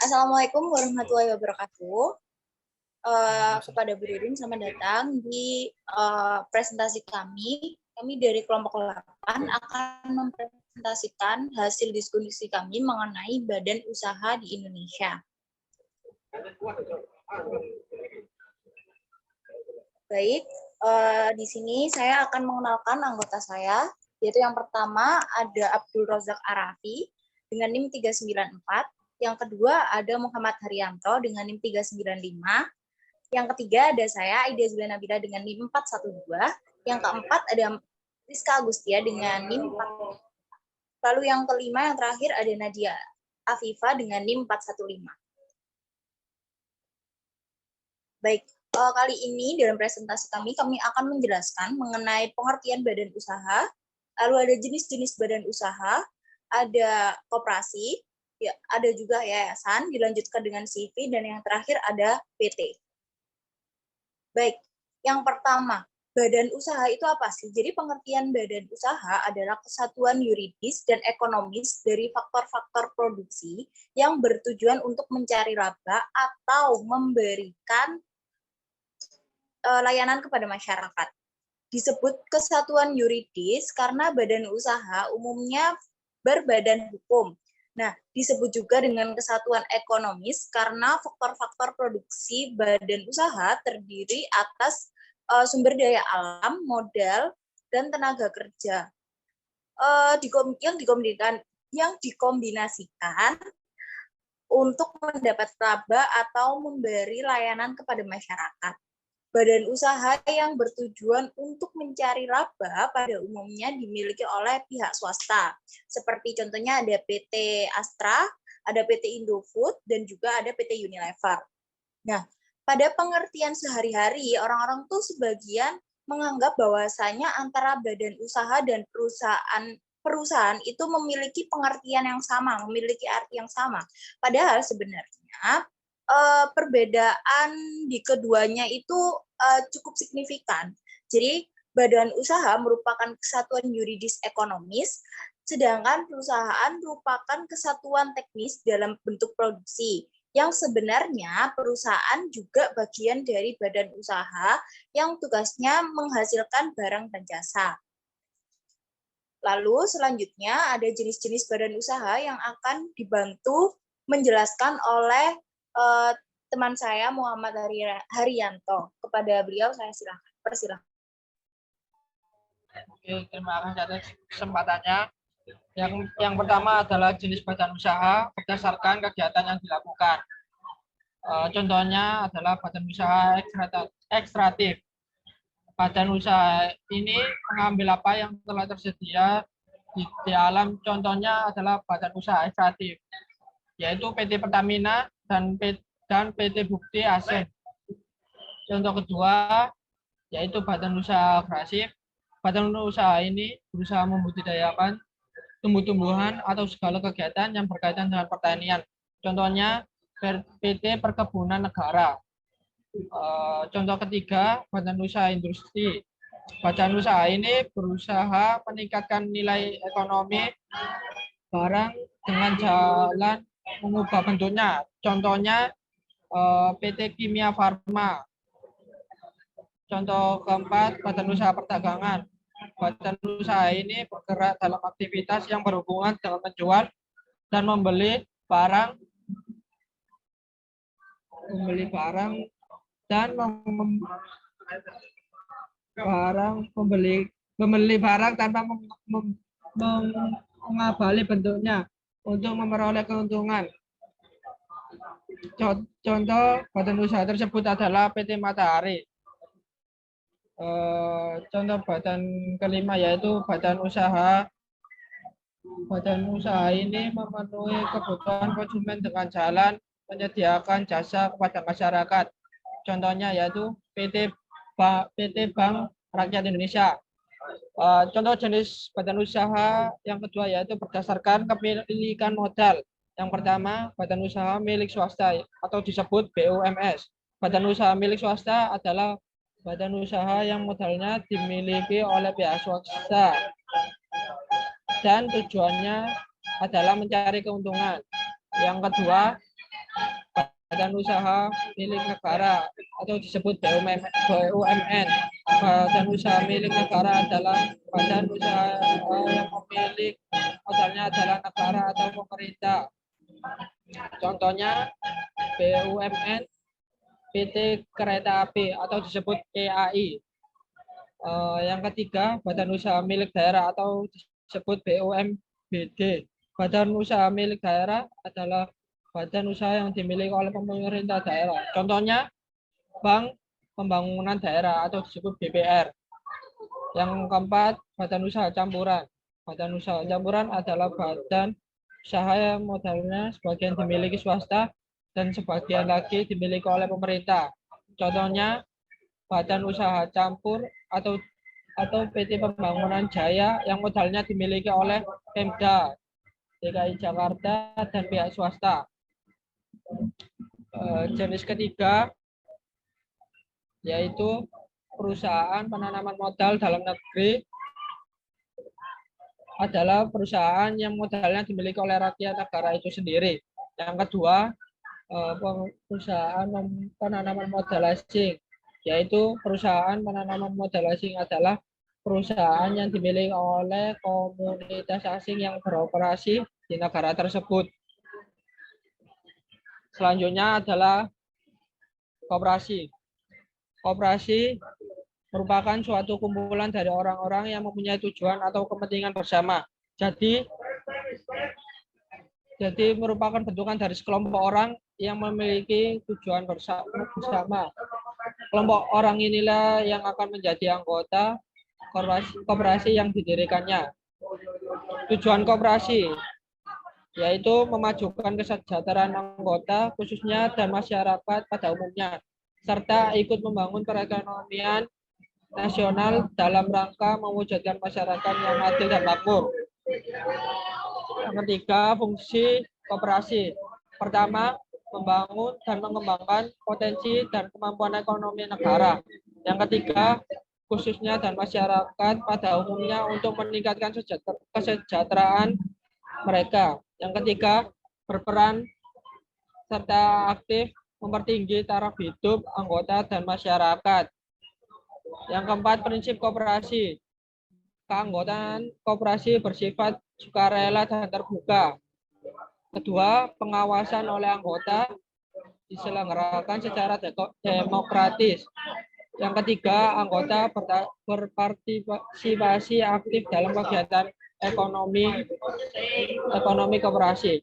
Assalamualaikum warahmatullahi wabarakatuh. Kepada Bu Ririn, selamat datang di presentasi kami. Kami dari kelompok 8 akan mempresentasikan hasil diskusi kami mengenai badan usaha di Indonesia. Baik, di sini saya akan mengenalkan anggota saya, yaitu yang pertama ada Abdul Razak Arafi dengan NIM 394, yang kedua ada Muhammad Haryanto dengan NIM 395, yang ketiga ada saya, Aida Zulia Nabila dengan NIM 412. Yang keempat ada Rizka Agustia dengan NIM 4. Lalu yang kelima, yang terakhir ada Nadia Afifa dengan NIM 415. Baik, kali ini dalam presentasi kami akan menjelaskan mengenai pengertian badan usaha, lalu ada jenis-jenis badan usaha, ada koperasi, ya, ada juga yayasan, dilanjutkan dengan CV, dan yang terakhir ada PT. Baik, yang pertama, badan usaha itu apa sih? Jadi pengertian badan usaha adalah kesatuan yuridis dan ekonomis dari faktor-faktor produksi yang bertujuan untuk mencari laba atau memberikan layanan kepada masyarakat. Disebut kesatuan yuridis karena badan usaha umumnya berbadan hukum. Nah, disebut juga dengan kesatuan ekonomis karena faktor-faktor produksi badan usaha terdiri atas sumber daya alam, modal, dan tenaga kerja. Yang dikombinasikan untuk mendapat laba atau memberi layanan kepada masyarakat. Badan usaha yang bertujuan untuk mencari laba pada umumnya dimiliki oleh pihak swasta. Seperti contohnya ada PT Astra, ada PT Indofood, dan juga ada PT Unilever. Nah, pada pengertian sehari-hari, orang-orang tuh sebagian menganggap bahwasanya antara badan usaha dan perusahaan itu memiliki pengertian yang sama, memiliki arti yang sama. Padahal sebenarnya perbedaan di keduanya itu cukup signifikan. Jadi badan usaha merupakan kesatuan yuridis ekonomis, sedangkan perusahaan merupakan kesatuan teknis dalam bentuk produksi. Yang sebenarnya perusahaan juga bagian dari badan usaha yang tugasnya menghasilkan barang dan jasa. Lalu selanjutnya ada jenis-jenis badan usaha yang akan dibantu menjelaskan oleh teman saya Muhammad Haryanto. Kepada beliau saya persilahkan. Oke, terima kasih atas kesempatannya. Yang pertama adalah jenis badan usaha berdasarkan kegiatan yang dilakukan. Contohnya adalah badan usaha ekstraktif. Badan usaha ini mengambil apa yang telah tersedia di alam. Contohnya adalah badan usaha ekstraktif, yaitu PT Pertamina dan PT Bukti Asen. Contoh kedua yaitu badan usaha agresif. Badan usaha ini berusaha membudidayakan tumbuh-tumbuhan atau segala kegiatan yang berkaitan dengan pertanian. Contohnya PT Perkebunan Negara. Contoh ketiga, badan usaha industri. Badan usaha ini berusaha meningkatkan nilai ekonomi barang dengan jalan mengubah bentuknya. Contohnya PT Kimia Farma. Contoh keempat, badan usaha perdagangan. Badan usaha ini bergerak dalam aktivitas yang berhubungan dengan menjual dan membeli barang dan membeli barang tanpa mengabali bentuknya untuk memperoleh keuntungan. Contoh badan usaha tersebut adalah PT Matahari. Contoh badan kelima yaitu badan usaha. Badan usaha ini memenuhi kebutuhan konsumen dengan jalan menyediakan jasa kepada masyarakat. Contohnya yaitu PT Bank Rakyat Indonesia. Contoh jenis badan usaha yang kedua yaitu berdasarkan kepemilikan modal. Yang pertama, badan usaha milik swasta atau disebut BUMS. Badan usaha milik swasta adalah badan usaha yang modalnya dimiliki oleh pihak swasta dan tujuannya adalah mencari keuntungan. Yang kedua, badan usaha milik negara atau disebut BUMN. Badan usaha milik negara adalah badan usaha yang pemilik modalnya adalah negara atau pemerintah. Contohnya BUMN PT Kereta Api atau disebut PAI. Yang ketiga, badan usaha milik daerah atau disebut BUMBD. Badan usaha milik daerah adalah badan usaha yang dimiliki oleh pemerintah daerah. Contohnya Bank Pembangunan Daerah atau disebut BPR. Yang keempat, badan usaha campuran. Badan usaha campuran adalah badan usaha yang modalnya sebagian dimiliki swasta dan sebagian lagi dimiliki oleh pemerintah. Contohnya badan usaha campur atau PT Pembangunan Jaya yang modalnya dimiliki oleh Pemda DKI Jakarta dan pihak swasta. Jenis ketiga yaitu perusahaan penanaman modal dalam negeri adalah perusahaan yang modalnya dimiliki oleh rakyat negara itu sendiri. Yang kedua, perusahaan penanaman modal asing, yaitu perusahaan penanaman modal asing adalah perusahaan yang dimiliki oleh komunitas asing yang beroperasi di negara tersebut. Selanjutnya adalah koperasi. Koperasi merupakan suatu kumpulan dari orang-orang yang mempunyai tujuan atau kepentingan bersama. Jadi merupakan bentukan dari sekelompok orang yang memiliki tujuan bersama. Kelompok orang inilah yang akan menjadi anggota koperasi yang didirikannya. Tujuan koperasi yaitu memajukan kesejahteraan anggota khususnya dan masyarakat pada umumnya, serta ikut membangun perekonomian nasional dalam rangka mewujudkan masyarakat yang adil dan makmur. Yang ketiga, fungsi koperasi. Pertama, membangun dan mengembangkan potensi dan kemampuan ekonomi negara. Yang ketiga, khususnya dan masyarakat pada umumnya untuk meningkatkan kesejahteraan mereka. Yang ketiga, berperan serta aktif mempertinggi taraf hidup anggota dan masyarakat. Yang keempat, prinsip koperasi. Keanggotaan koperasi bersifat sukarela dan terbuka. Kedua, pengawasan oleh anggota diselenggarakan secara demokratis. Yang ketiga, anggota berpartisipasi aktif dalam kegiatan ekonomi koperasi.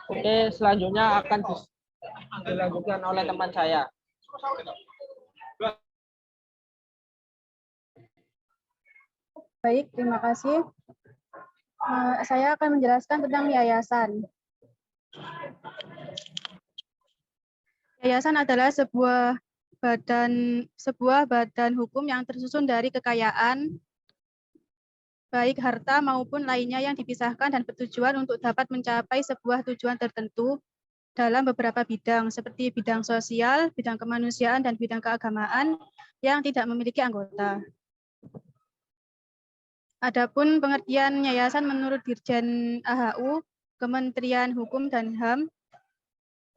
Oke, selanjutnya akan dilanjutkan oleh teman saya. Baik, terima kasih. Saya akan menjelaskan tentang yayasan. Yayasan adalah sebuah badan hukum yang tersusun dari kekayaan, baik harta maupun lainnya yang dipisahkan dan bertujuan untuk dapat mencapai sebuah tujuan tertentu dalam beberapa bidang, seperti bidang sosial, bidang kemanusiaan, dan bidang keagamaan yang tidak memiliki anggota. Adapun pengertian yayasan menurut Dirjen AHU, Kementerian Hukum dan HAM,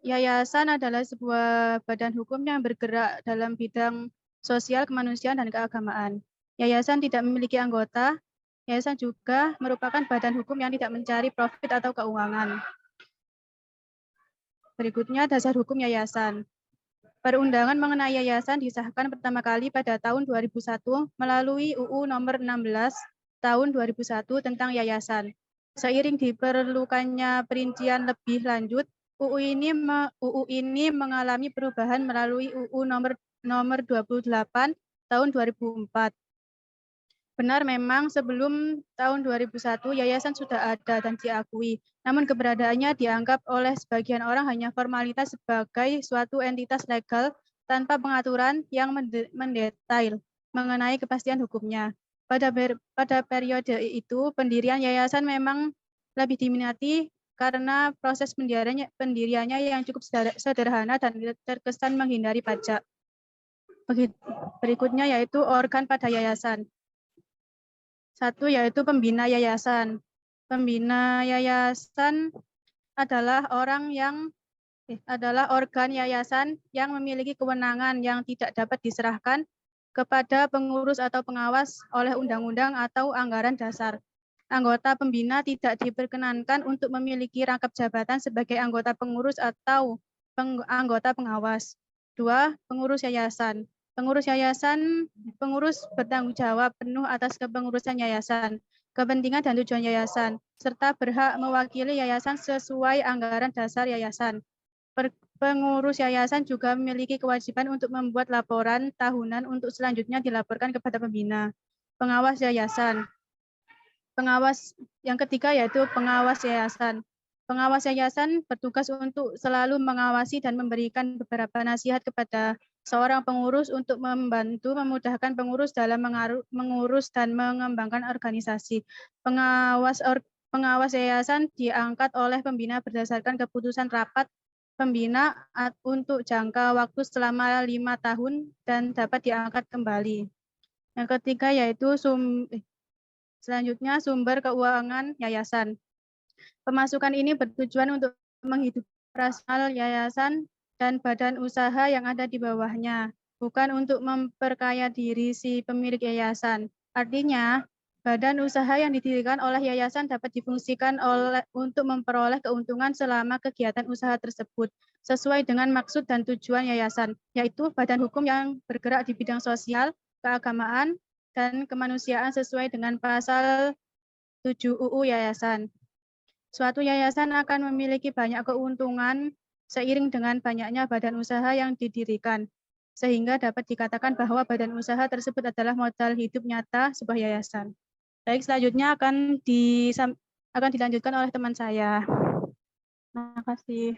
yayasan adalah sebuah badan hukum yang bergerak dalam bidang sosial, kemanusiaan, dan keagamaan. Yayasan tidak memiliki anggota. Yayasan juga merupakan badan hukum yang tidak mencari profit atau keuangan. Berikutnya dasar hukum yayasan. Perundangan mengenai yayasan disahkan pertama kali pada tahun 2001 melalui UU nomor 16 tahun 2001 tentang yayasan. Seiring diperlukannya perincian lebih lanjut, UU ini mengalami perubahan melalui UU nomor 28 tahun 2004. Benar memang sebelum tahun 2001 yayasan sudah ada dan diakui, namun keberadaannya dianggap oleh sebagian orang hanya formalitas sebagai suatu entitas legal tanpa pengaturan yang mendetail mengenai kepastian hukumnya. Pada periode itu, pendirian yayasan memang lebih diminati karena proses pendiriannya yang cukup sederhana dan terkesan menghindari pajak. Berikutnya yaitu organ pada yayasan. Satu yaitu pembina yayasan. Pembina yayasan adalah adalah organ yayasan yang memiliki kewenangan yang tidak dapat diserahkan kepada pengurus atau pengawas oleh undang-undang atau anggaran dasar. Anggota pembina tidak diperkenankan untuk memiliki rangkap jabatan sebagai anggota pengurus atau anggota pengawas. 2. Pengurus yayasan. Pengurus bertanggung jawab penuh atas kepengurusan yayasan, kepentingan dan tujuan yayasan, serta berhak mewakili yayasan sesuai anggaran dasar yayasan. Pengurus yayasan juga memiliki kewajiban untuk membuat laporan tahunan untuk selanjutnya dilaporkan kepada pembina. Pengawas yayasan. Pengawas yang ketiga yaitu pengawas yayasan. Pengawas yayasan bertugas untuk selalu mengawasi dan memberikan beberapa nasihat kepada seorang pengurus untuk membantu memudahkan pengurus dalam mengurus dan mengembangkan organisasi. Pengawas yayasan diangkat oleh pembina berdasarkan keputusan rapat pembina untuk jangka waktu selama 5 tahun dan dapat diangkat kembali. Yang ketiga yaitu selanjutnya sumber keuangan yayasan. Pemasukan ini bertujuan untuk menghidupi operasional yayasan dan badan usaha yang ada di bawahnya, bukan untuk memperkaya diri si pemilik yayasan. Artinya, badan usaha yang didirikan oleh yayasan dapat difungsikan untuk memperoleh keuntungan selama kegiatan usaha tersebut, sesuai dengan maksud dan tujuan yayasan, yaitu badan hukum yang bergerak di bidang sosial, keagamaan, dan kemanusiaan sesuai dengan pasal 7 UU Yayasan. Suatu yayasan akan memiliki banyak keuntungan seiring dengan banyaknya badan usaha yang didirikan, sehingga dapat dikatakan bahwa badan usaha tersebut adalah modal hidup nyata sebuah yayasan. Baik, selanjutnya akan dilanjutkan oleh teman saya. Terima kasih.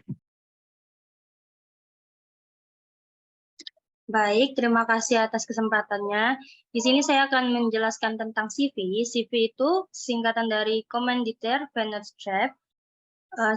Baik, terima kasih atas kesempatannya. Di sini saya akan menjelaskan tentang CV. CV itu singkatan dari Commanditaire Vennootschap.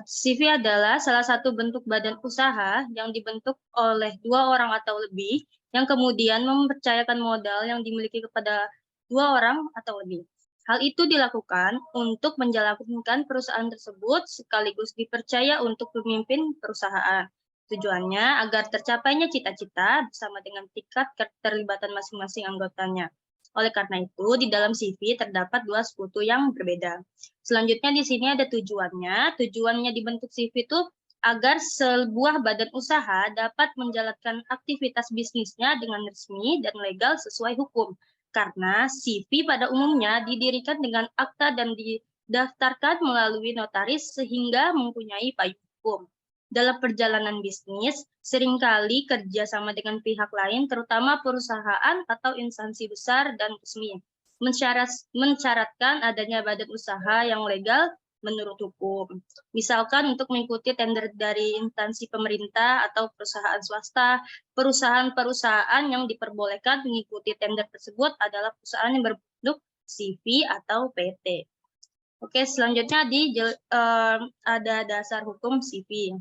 CV adalah salah satu bentuk badan usaha yang dibentuk oleh 2 orang atau lebih, yang kemudian mempercayakan modal yang dimiliki kepada 2 orang atau lebih. Hal itu dilakukan untuk menjalankan perusahaan tersebut sekaligus dipercaya untuk memimpin perusahaan. Tujuannya agar tercapainya cita-cita bersama dengan tingkat keterlibatan masing-masing anggotanya. Oleh karena itu, di dalam CV terdapat 2 sekutu yang berbeda. Selanjutnya di sini ada tujuannya. Tujuannya dibentuk CV itu agar sebuah badan usaha dapat menjalankan aktivitas bisnisnya dengan resmi dan legal sesuai hukum. Karena CV pada umumnya didirikan dengan akta dan didaftarkan melalui notaris sehingga mempunyai payung hukum. Dalam perjalanan bisnis, seringkali kerja sama dengan pihak lain, terutama perusahaan atau instansi besar dan resmi, mensyaratkan adanya badan usaha yang legal menurut hukum. Misalkan untuk mengikuti tender dari instansi pemerintah atau perusahaan swasta, perusahaan-perusahaan yang diperbolehkan mengikuti tender tersebut adalah perusahaan yang berbentuk CV atau PT. Oke, selanjutnya ada dasar hukum CV.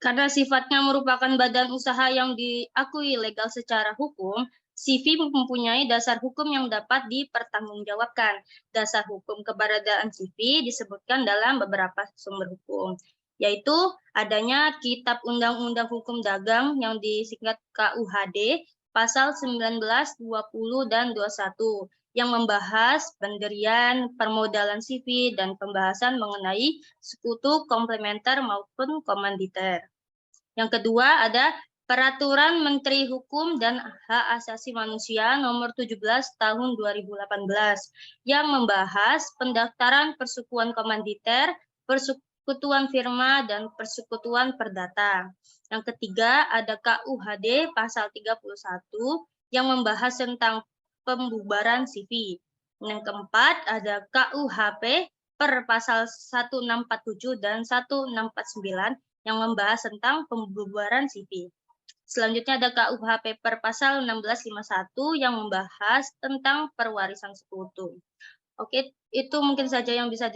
Karena sifatnya merupakan badan usaha yang diakui legal secara hukum, CV mempunyai dasar hukum yang dapat dipertanggungjawabkan. Dasar hukum keberadaan CV disebutkan dalam beberapa sumber hukum, yaitu adanya Kitab Undang-Undang Hukum Dagang yang disingkat KUHD, pasal 19, 20, dan 21, yang membahas pendirian, permodalan CV, dan pembahasan mengenai sekutu komplementer maupun komanditer. Yang kedua ada Peraturan Menteri Hukum dan Hak Asasi Manusia Nomor 17 Tahun 2018 yang membahas pendaftaran persekutuan komanditer, persekutuan firma, dan persekutuan perdata. Yang ketiga ada KUHD Pasal 31 yang membahas tentang pembubaran CV. Yang keempat ada KUHP per Pasal 1647 dan 1649 yang membahas tentang pembubaran CV. Selanjutnya ada KUHP per pasal 1651 yang membahas tentang perwarisan sekutu. Oke, itu mungkin saja yang bisa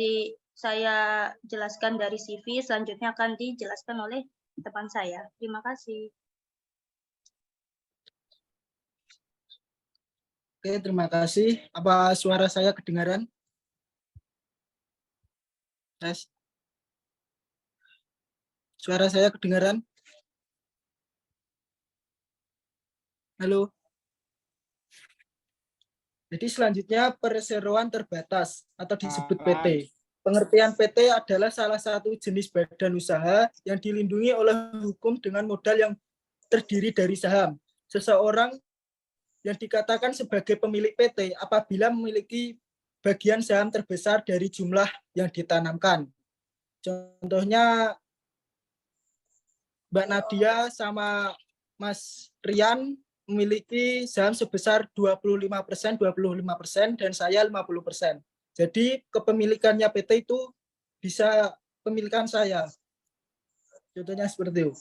saya jelaskan dari CV. Selanjutnya akan dijelaskan oleh teman saya. Terima kasih. Oke, terima kasih. Apa suara saya kedengaran? Tes. Suara saya kedengaran? Halo. Jadi selanjutnya perseroan terbatas atau disebut PT. Pengertian PT adalah salah satu jenis badan usaha yang dilindungi oleh hukum dengan modal yang terdiri dari saham. Seseorang yang dikatakan sebagai pemilik PT apabila memiliki bagian saham terbesar dari jumlah yang ditanamkan. Contohnya Mbak Nadia sama Mas Rian memiliki saham sebesar 25%, dan saya 50%. Jadi kepemilikannya PT itu bisa pemilikan saya. Contohnya seperti itu.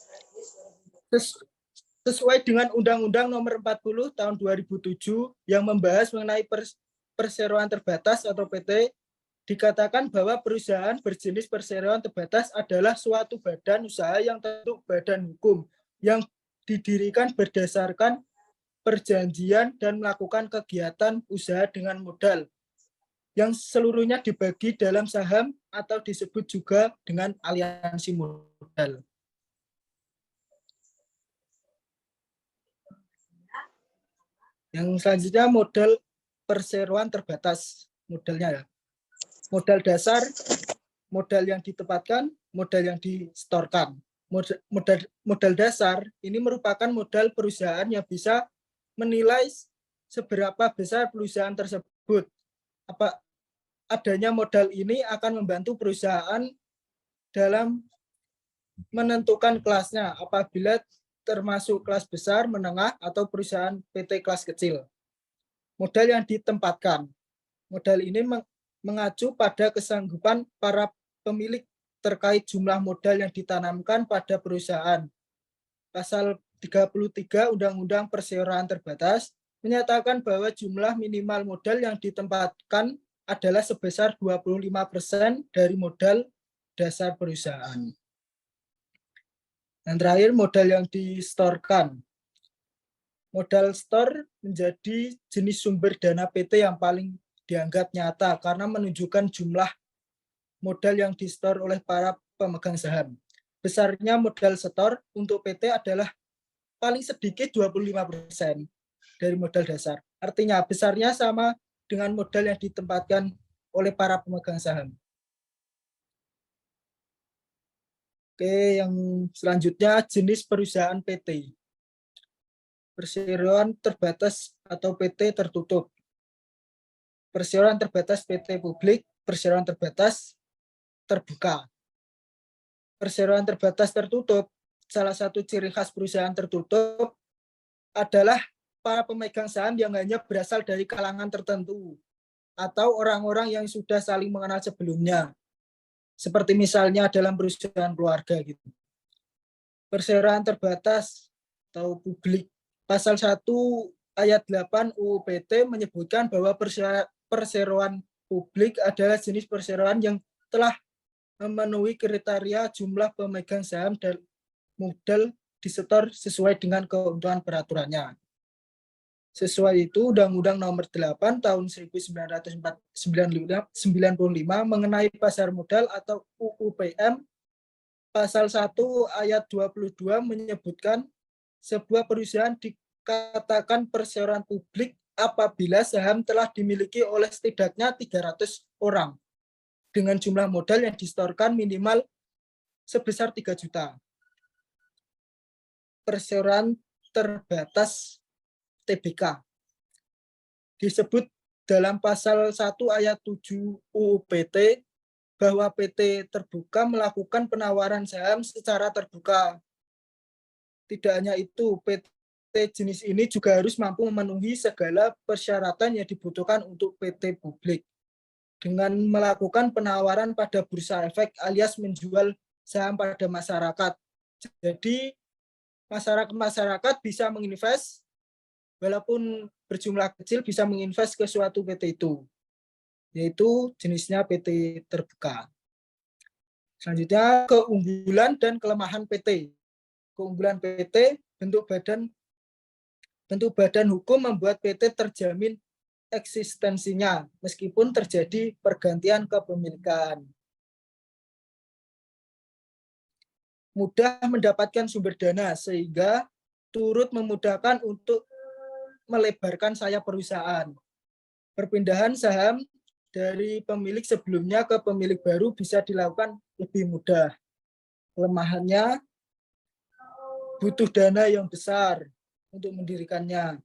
Sesuai dengan Undang-Undang Nomor 40 Tahun 2007 yang membahas mengenai perseroan terbatas atau PT, dikatakan bahwa perusahaan berjenis perseroan terbatas adalah suatu badan usaha yang terbentuk badan hukum yang didirikan berdasarkan perjanjian dan melakukan kegiatan usaha dengan modal yang seluruhnya dibagi dalam saham atau disebut juga dengan aliansi modal. Yang selanjutnya modal perseroan terbatas. Modelnya ya. Modal dasar, modal yang ditempatkan, modal yang distorkan. Modal dasar ini merupakan modal perusahaan yang bisa menilai seberapa besar perusahaan tersebut. Adanya modal ini akan membantu perusahaan dalam menentukan kelasnya apabila termasuk kelas besar, menengah, atau perusahaan PT kelas kecil. Modal yang ditempatkan. Modal ini mengacu pada kesanggupan para pemilik terkait jumlah modal yang ditanamkan pada perusahaan. Pasal 33 Undang-Undang Perseroan Terbatas menyatakan bahwa jumlah minimal modal yang ditempatkan adalah sebesar 25% dari modal dasar perusahaan. Dan terakhir, modal yang distorkan. Modal store menjadi jenis sumber dana PT yang paling dianggap nyata karena menunjukkan jumlah modal yang di-store oleh para pemegang saham. Besarnya modal store untuk PT adalah paling sedikit 25% dari modal dasar. Artinya besarnya sama dengan modal yang ditempatkan oleh para pemegang saham. Oke, yang selanjutnya jenis perusahaan PT. Perseroan terbatas atau PT tertutup. Perseroan terbatas PT publik, perseroan terbatas terbuka. Perseroan terbatas tertutup, salah satu ciri khas perusahaan tertutup adalah para pemegang saham yang hanya berasal dari kalangan tertentu atau orang-orang yang sudah saling mengenal sebelumnya. Seperti misalnya dalam perusahaan keluarga gitu. Perseroan terbatas atau publik, pasal 1 ayat 8 UU PT menyebutkan bahwa perseroan publik adalah jenis perseroan yang telah memenuhi kriteria jumlah pemegang saham dan modal disetor sesuai dengan keuntungan peraturannya. Sesuai itu Undang-Undang Nomor 8 Tahun 1995 mengenai pasar modal atau UUPM pasal 1 ayat 22 menyebutkan sebuah perusahaan dikatakan perseroan publik apabila saham telah dimiliki oleh setidaknya 300 orang dengan jumlah modal yang disetorkan minimal sebesar 3 juta. Perseroan terbatas TBK disebut dalam pasal 1 ayat 7 UU PT bahwa PT terbuka melakukan penawaran saham secara terbuka. Tidak hanya itu, PT jenis ini juga harus mampu memenuhi segala persyaratan yang dibutuhkan untuk PT publik dengan melakukan penawaran pada bursa efek alias menjual saham pada masyarakat. Jadi masyarakat bisa menginvest walaupun berjumlah kecil bisa menginvest ke suatu PT itu, yaitu jenisnya PT terbuka. Selanjutnya keunggulan dan kelemahan PT. Keunggulan PT, bentuk badan hukum membuat PT terjamin eksistensinya meskipun terjadi pergantian kepemilikan. mudah mendapatkan sumber dana sehingga turut memudahkan untuk melebarkan sayap perusahaan. Perpindahan saham dari pemilik sebelumnya ke pemilik baru bisa dilakukan lebih mudah. Kelemahannya butuh dana yang besar untuk mendirikannya.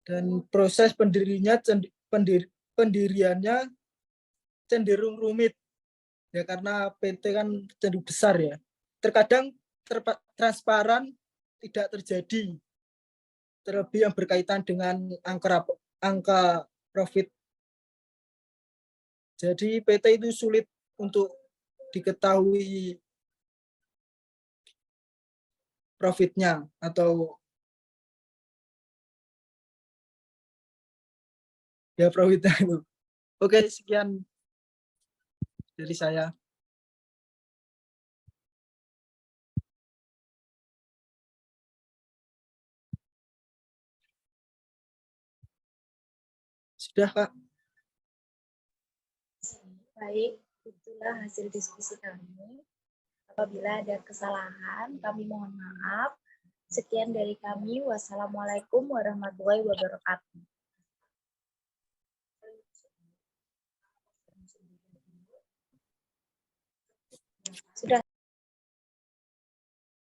Dan proses pendiriannya cenderung rumit. Ya karena PT kan cenderung besar ya. Terkadang transparan tidak terjadi. Terlebih yang berkaitan dengan angka profit. Jadi PT itu sulit untuk diketahui profitnya atau ya profitnya itu. Oke, sekian dari saya. Sudah, Kak. Baik, itulah hasil diskusi kami. Apabila ada kesalahan, kami mohon maaf. Sekian dari kami. Wassalamualaikum warahmatullahi wabarakatuh. Sudah.